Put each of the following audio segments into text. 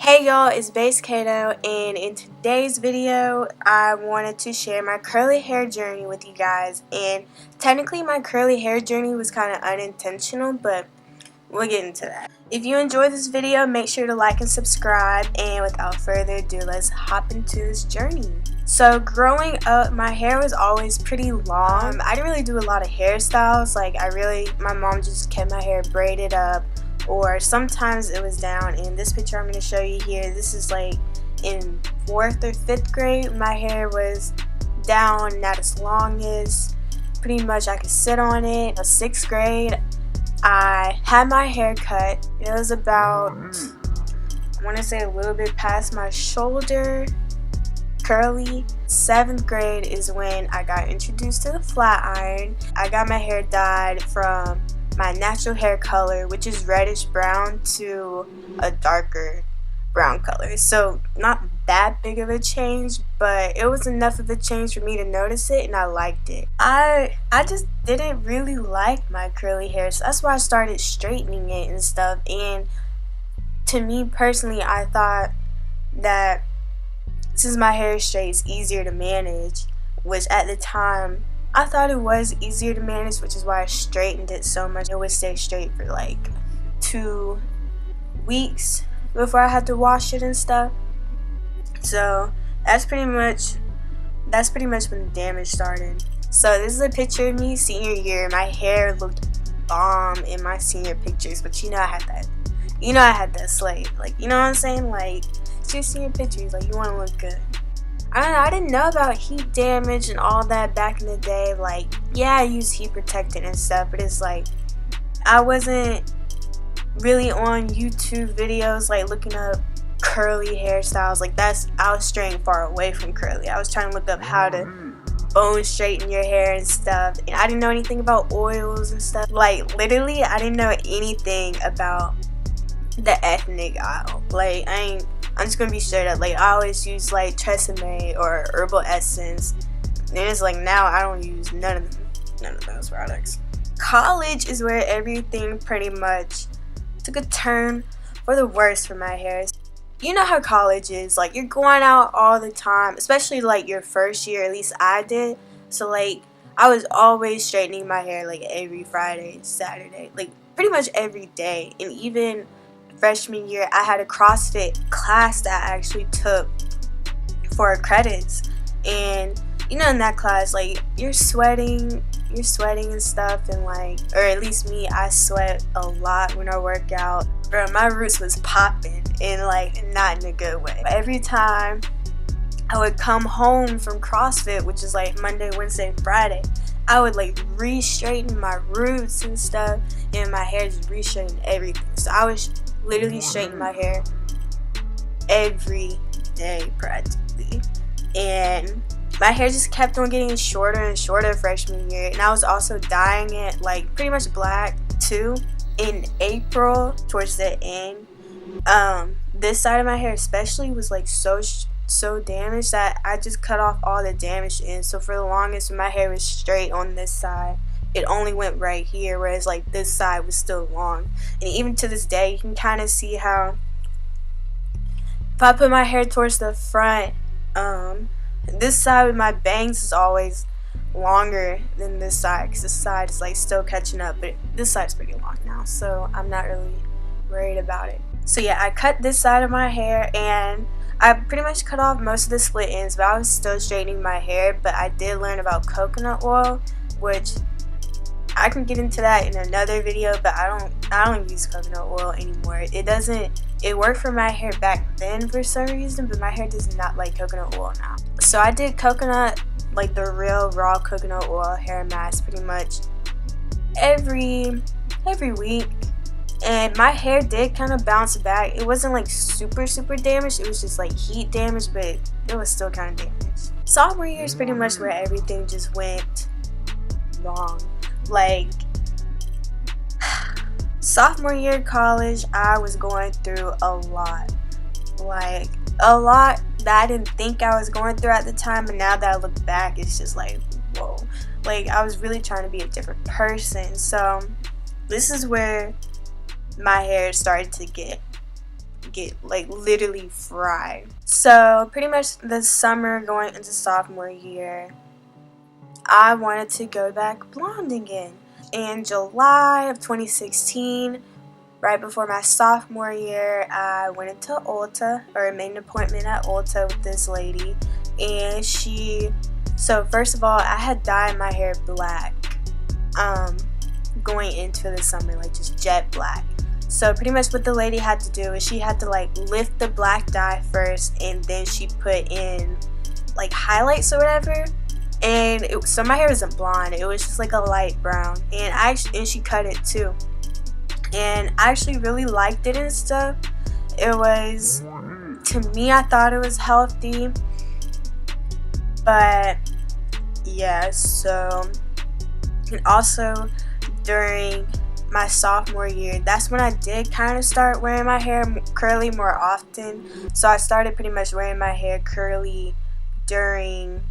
Hey y'all, it's Base Kato, and in today's video I wanted to share my curly hair journey with you guys. And technically my curly hair journey was kind of unintentional, but we'll get into that. If you enjoyed this video, make sure to like and subscribe, and without further ado, let's hop into this journey. So growing up, my hair was always pretty long. I didn't really do a lot of hairstyles. My mom just kept my hair braided up, or sometimes it was down. In this picture I'm going to show you here, this is like in 4th or 5th grade. My hair was down, not as long as pretty much I could sit on it. In 6th grade, I had my hair cut. It was about, I want to say a little bit past my shoulder, curly. 7th grade is when I got introduced to the flat iron. I got my hair dyed from my natural hair color, which is reddish brown, to a darker brown color. So not that big of a change, but it was enough of a change for me to notice it, and I liked it. I just didn't really like my curly hair, so that's why I started straightening it and stuff. And to me personally, I thought that since my hair is straight, it's easier to manage, which at the time I thought it was easier to manage, which is why I straightened it so much. It would stay straight for like 2 weeks before I had to wash it and stuff. So that's pretty much when the damage started. So this is a picture of me senior year. My hair looked bomb in my senior pictures, but I had that slate. Like, you know what I'm saying? Like, it's your senior pictures, like, you want to look good. I don't know, I didn't know about heat damage and all that back in the day. Like, yeah, I used heat protectant and stuff, but it's like I wasn't really on YouTube videos like looking up curly hairstyles. Like, I was straying far away from curly. I was trying to look up how to bone straighten your hair and stuff, and I didn't know anything about oils and stuff. Like, literally, I didn't know anything about the ethnic aisle. Like, I'm just gonna be straight up. Like, I always use like Tresemme or Herbal Essence, and it's like now I don't use none of those products. College is where everything pretty much took a turn for the worse for my hair. You know how college is, like, you're going out all the time, especially like your first year. At least I did. So like I was always straightening my hair like every Friday, Saturday, like pretty much every day. And even freshman year, I had a CrossFit class that I actually took for credits, and in that class, like, you're sweating and stuff, and like, or at least me, I sweat a lot when I work out. Bro, my roots was popping, and like not in a good way. Every time I would come home from CrossFit, which is like Monday, Wednesday, Friday, I would like re-straighten my roots and stuff, and my hair just re-straighten everything. So I was literally straightening my hair every day practically, and my hair just kept on getting shorter and shorter freshman year. And I was also dyeing it like pretty much black too. In April, towards the end, this side of my hair especially was like so damaged that I just cut off all the damaged ends. So for the longest, when my hair was straight on this side, it only went right here, whereas like this side was still long. And even to this day, you can kind of see how if I put my hair towards the front, this side with my bangs is always longer than this side, because this side is like still catching up, but this side's pretty long now, so I'm not really worried about it. So yeah, I cut this side of my hair, and I pretty much cut off most of the split ends, but I was still straightening my hair. But I did learn about coconut oil, which I can get into that in another video, but I don't use coconut oil anymore. It worked for my hair back then for some reason, but my hair does not like coconut oil now. So I did coconut, like the real raw coconut oil hair mask, pretty much every week, and my hair did kind of bounce back. It wasn't like super damaged, it was just like heat damage, but it was still kind of damaged. Sophomore year is pretty much where everything just went wrong. Like, sophomore year of college, I was going through a lot. Like, a lot that I didn't think I was going through at the time, but now that I look back, it's just like, whoa. Like, I was really trying to be a different person. So this is where my hair started to get get like literally fried. So pretty much the summer going into sophomore year, I wanted to go back blonde again. In July of 2016, right before my sophomore year, I went into Ulta, or made an appointment at Ulta with this lady. And so first of all, I had dyed my hair black going into the summer, like just jet black. So pretty much what the lady had to do is she had to like lift the black dye first, and then she put in like highlights or whatever. And so my hair wasn't blonde, it was just like a light brown, and she cut it too. And I actually really liked it and stuff. It was, to me, I thought it was healthy. But yeah, so, and also during my sophomore year, that's when I did kind of start wearing my hair curly more often. So I started pretty much wearing my hair curly during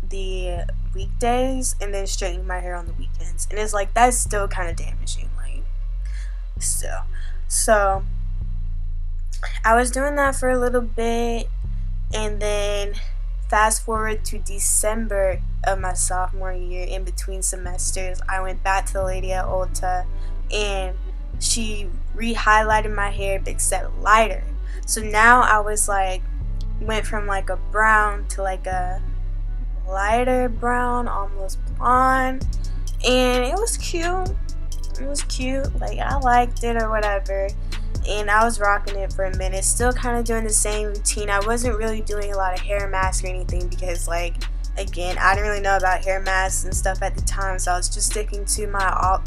the weekdays and then straightening my hair on the weekends. And it's like, that's still kind of damaging, like, still. So I was doing that for a little bit, and then fast forward to December of my sophomore year, in between semesters, I went back to the lady at Ulta, and she re-highlighted my hair but set lighter. So now I was like, went from like a brown to like a lighter brown, almost blonde, and it was cute. It was cute, like I liked it or whatever, and I was rocking it for a minute, still kind of doing the same routine. I wasn't really doing a lot of hair masks or anything because, like, again, I didn't really know about hair masks and stuff at the time, so I was just sticking to my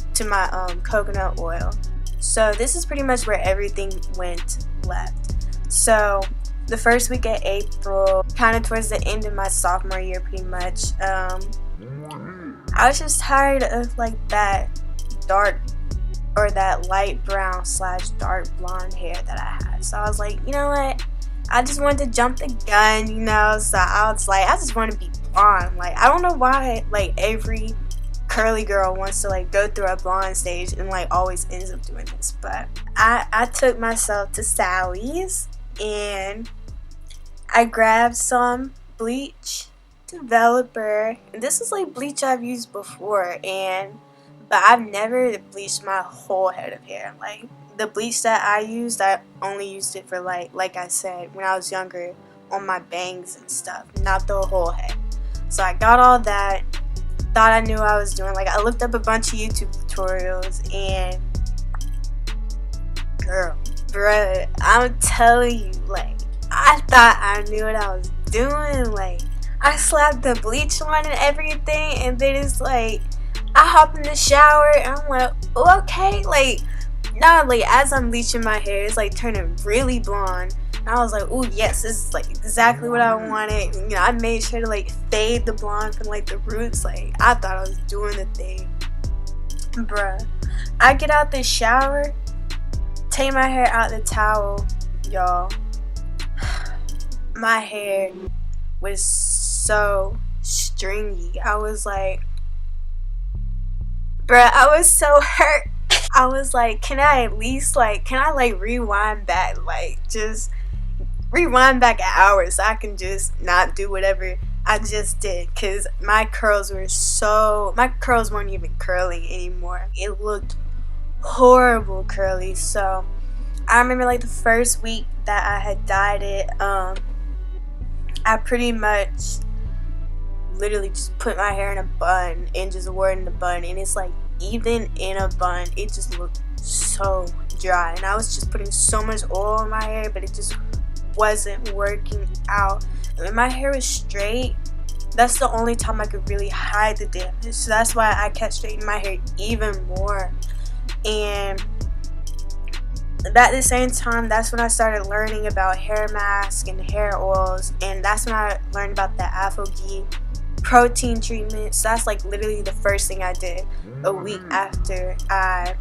coconut oil. So this is pretty much where everything went left. So the first week of April, kind of towards the end of my sophomore year, pretty much, I was just tired of like that dark or that light brown / dark blonde hair that I had. So I was like, you know what, I just wanted to jump the gun, you know. So I was like, I just want to be blonde. Like, I don't know why like every curly girl wants to like go through a blonde stage and like always ends up doing this, but I took myself to Sally's and I grabbed some bleach developer, and this is like bleach I've used before, but I've never bleached my whole head of hair. Like, the bleach that I used, I only used it for like I said, when I was younger, on my bangs and stuff, not the whole head. So I got all that, thought I knew what I was doing. Like, I looked up a bunch of YouTube tutorials, and girl, bruh, I'm telling you, like, I thought I knew what I was doing. Like, I slapped the bleach on and everything, and then it's like, I hop in the shower, and I'm like, oh, okay, like, now, like, as I'm bleaching my hair, it's like turning really blonde. And I was like, oh yes, this is like exactly what I wanted. You know, I made sure to like fade the blonde from like the roots. Like, I thought I was doing the thing. Bruh, I get out the shower, take my hair out the towel, y'all. My hair was so stringy. I was like, bruh, I was so hurt. I was like, can I rewind back, like, just rewind back an hour so I can just not do whatever I just did, because my curls weren't even curling anymore. It looked horrible curly. So I remember like the first week that I had dyed it, I pretty much literally just put my hair in a bun and just wore it in a bun, and it's like, even in a bun, it just looked so dry, and I was just putting so much oil in my hair, but it just wasn't working out. And when my hair was straight, that's the only time I could really hide the damage, so that's why I kept straightening my hair even more. And at the same time, that's when I started learning about hair masks and hair oils, and that's when I learned about the Afro-Ghee protein treatment. So that's like literally the first thing I did a week after I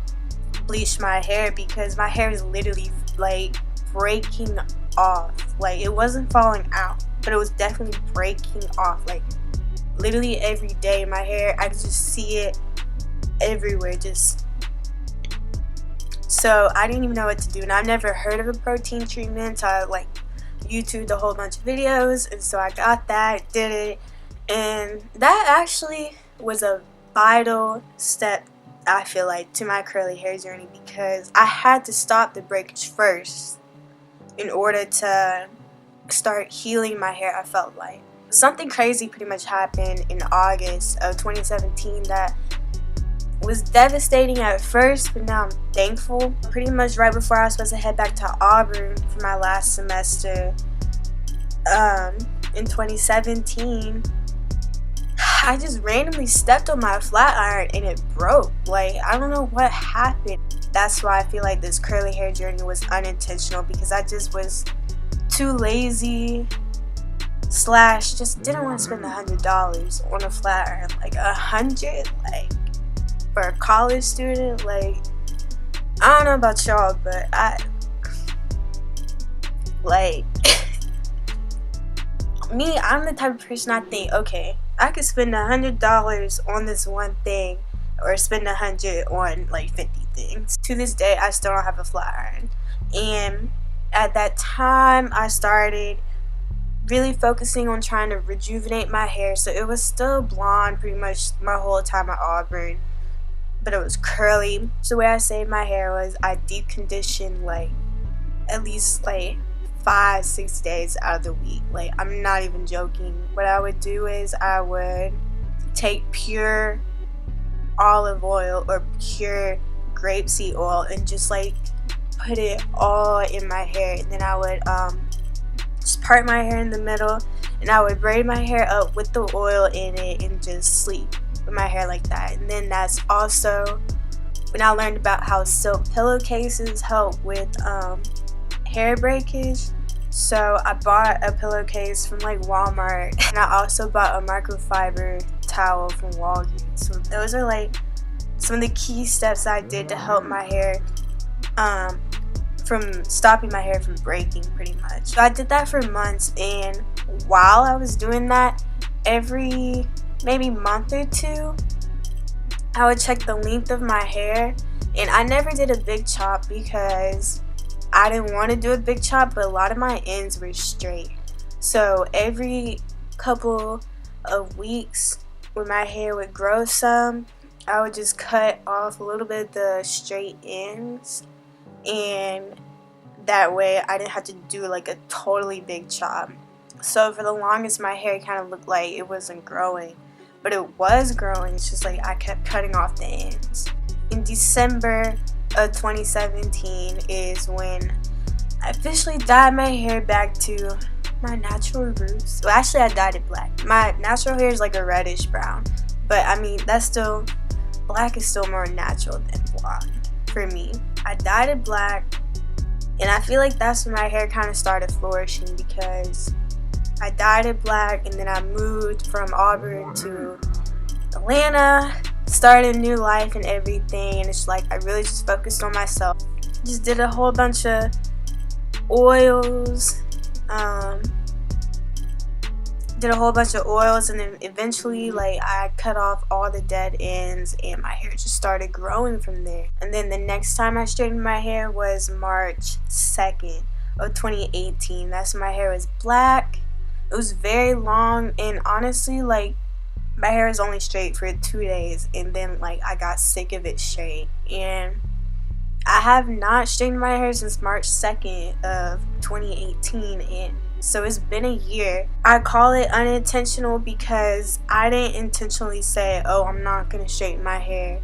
bleached my hair, because my hair is literally like breaking off. Like, it wasn't falling out, but it was definitely breaking off. Like, literally every day my hair, I could just see it everywhere, just So I didn't even know what to do, and I've never heard of a protein treatment, so I like YouTubed a whole bunch of videos, and so I got that, did it, and that actually was a vital step, I feel like, to my curly hair journey, because I had to stop the breakage first in order to start healing my hair. I felt like something crazy pretty much happened in August of 2017 that was devastating at first, but now I'm thankful. Pretty much right before I was supposed to head back to Auburn for my last semester in 2017, I just randomly stepped on my flat iron and it broke. Like, I don't know what happened. That's why I feel like this curly hair journey was unintentional, because I just was too lazy / just didn't want to spend $100 on a flat iron. Like $100, like, for a college student. Like, I don't know about y'all, but I'm the type of person, I think, okay, I could spend $100 on this one thing, or spend $100 on like 50 things. To this day, I still don't have a flat iron, and at that time, I started really focusing on trying to rejuvenate my hair. So it was still blonde pretty much my whole time at Auburn, but it was curly. So the way I saved my hair was I deep conditioned like at least like 5-6 days out of the week. Like, I'm not even joking. What I would do is I would take pure olive oil or pure grapeseed oil and just like put it all in my hair, and then I would just part my hair in the middle, and I would braid my hair up with the oil in it and just sleep with my hair like that. And then that's also when I learned about how silk pillowcases help with hair breakage. So I bought a pillowcase from like Walmart, and I also bought a microfiber towel from Walgreens. So those are like some of the key steps I did to help my hair from stopping my hair from breaking, pretty much. So I did that for months, and while I was doing that, every maybe month or two, I would check the length of my hair. And I never did a big chop because I didn't want to do a big chop, but a lot of my ends were straight. So every couple of weeks when my hair would grow some, I would just cut off a little bit of the straight ends, and that way I didn't have to do like a totally big chop. So for the longest, my hair kind of looked like it wasn't growing, but it was growing. It's just like I kept cutting off the ends. In December of 2017 is when I officially dyed my hair back to my natural roots. Well, actually, I dyed it black. My natural hair is like a reddish brown, but I mean, black is still more natural than blonde for me. I dyed it black, and I feel like that's when my hair kind of started flourishing, because I dyed it black, and then I moved from Auburn to Atlanta, started a new life and everything, and it's like I really just focused on myself. Just did a whole bunch of oils, and then eventually like I cut off all the dead ends, and my hair just started growing from there. And then the next time I straightened my hair was March 2nd of 2018. That's when my hair was black. It was very long, and honestly, like, my hair was only straight for 2 days, and then like I got sick of it straight, and I have not straightened my hair since March 2nd of 2018, and so it's been a year. I call it unintentional because I didn't intentionally say, oh, I'm not going to straighten my hair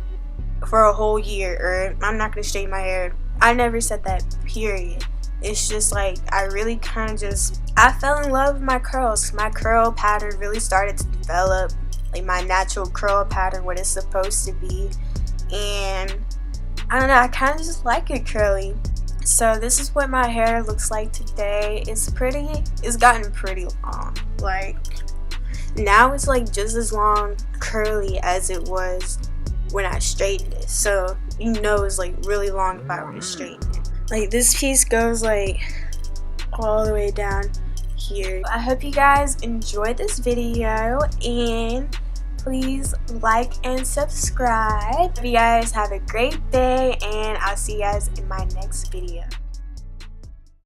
for a whole year, or I'm not going to straighten my hair. I never said that, period. It's just like I really kind of I fell in love with my curls. My curl pattern really started to develop, like my natural curl pattern, what it's supposed to be. And I don't know, I kind of just like it curly. So this is what my hair looks like today. It's gotten pretty long. Like, now it's like just as long curly as it was when I straightened it. So you know it's like really long if I were to straighten it. Like, this piece goes like all the way down here. I hope you guys enjoyed this video, and please like and subscribe. You guys have a great day, and I'll see you guys in my next video.